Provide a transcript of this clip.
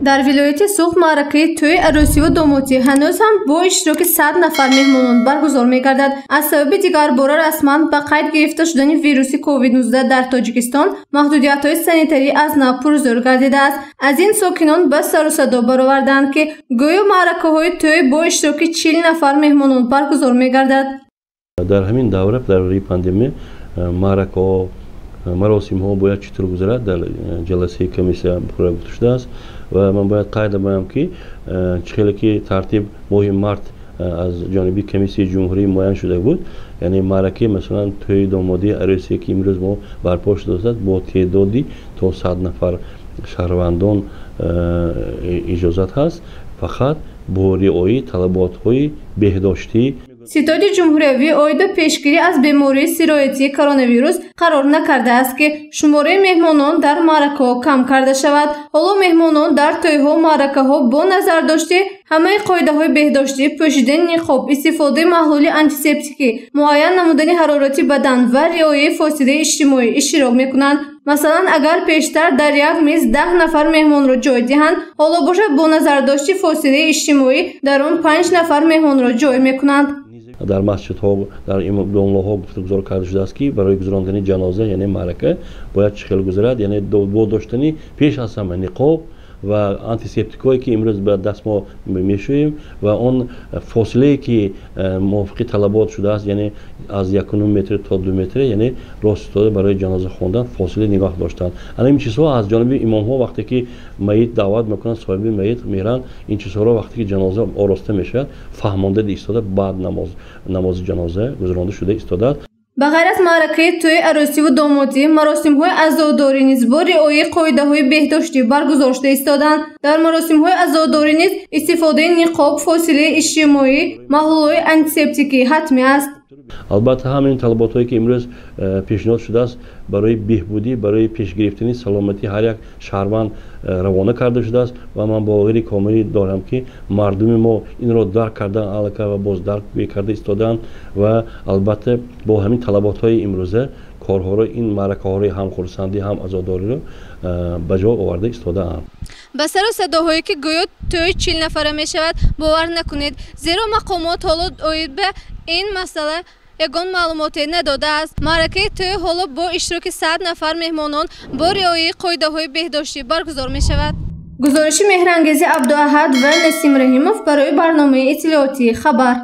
در ولایت سوخت معرکه توی عروسی و دامادی هنوز هم با اشتراک 100 نفر مهمانان برگزار می‌گردد. از سبب دیگر بار رسما به قید گرفته شدن ویروس کووید 19 در تاجیکستان محدودیت‌های سانیتری از نو پرزور گردیده است. از این ساکنان به سر و صدا برآوردند که گویا معرکه‌های توی با اشتراک 40 نفر مهمانان برگزار می‌گردد. در همین دوره در پاندمی معرکه مراسم ها باید چطور گذرد در جلسه کمیسیه گفته شده است و من باید قاعده بگم که چخیلی که ترتیب ماه مارت از جانبی کمیسیه جمهوری معین شده بود، یعنی معرکه مثلا توی دامادی عروسی که امروز ما برپا شده است با تعدادی تا 100 نفر شهروندان اجازت هست، فقط با رعایت طلبات های بهداشتی. ستاد جمهوری اوید پیشگیری از بیماری سرایتی کرونا ویروس قرار نکرده است که شماره مهمانان در معرکه کم کرده شود. حالا مهمانان در توی‌ها و معرکه‌ها با نظر داشته همه قاعده‌های بهداشتی، پوشیدن نقاب، استفاده محلول آنتیسپتیکی، معاین نمودن حرارت بدن و رعایت فاصله اجتماعی اشتراک می‌کنند. مثلا اگر پیشتر در یک میز 10 نفر مهمان را جای دهند، حالا باشد با نظر داشته فاصله اجتماعی در آن 5 نفر مهمان را جای می‌کنند. در مسجدها در امام‌ها گفتگو کرده شده است که برای گذراندن جنازه یعنی معرکه باید چخیل گذرد، یعنی با داشتنی پیش از همه نقاب و آنتیسپتیکایی که امروز به دست ما میشویم و اون فاصله که موافق طلبات شده است، یعنی از 1 متر تا 2 متر، یعنی راست برای جنازه خواندن فاصله نگاه داشتن. این چیزها از جانب امام ها وقتی که میت دعوت میکنن صاحب میت میرن، این چیزها را وقتی که جنازه آراسته میشه فهمانده ایستاده، بعد نماز جنازه گذرانده شده ایستاده. به غیر از معرکه توی عروسی و دامادی، مراسم‌های عزاداری نیز با رعایت قاعده‌های بهداشتی برگزار شده ایستادند. در مراسم‌های عزاداری نیز استفاده نقاب، فاصله اجتماعی، محلول آنتیسپتیکی حتمی است. البته همین طلبات‌هایی که امروز پیشنهاد شده است برای بهبودی، برای پیش گرفتن سلامتی هر یک شهروند روانه کرده شده است و من باوری کاملی دارم که مردم ما این را درک کردن الکه و باز درک کرده ایستادند و البته با همین طلبات‌های امروزه کارها را، این معرکه‌ها را هم خرسندی هم عزاداری را به جا آورده ایستاده‌اند. به سر و صداهایی که گویا توی 40 نفره می شود باور نکنید، زیرا مقامات حالا اوید به این مسئله یگان معلوماتی نداده است. معرکه توی حالا با اشتراک 100 نفر مهمانان با رعایت قاعده‌های بهداشتی برگزار می شود. گزارش مهرانگیز عبداحد و نسیم رحیموف برای برنامه اطلاعاتی خبر.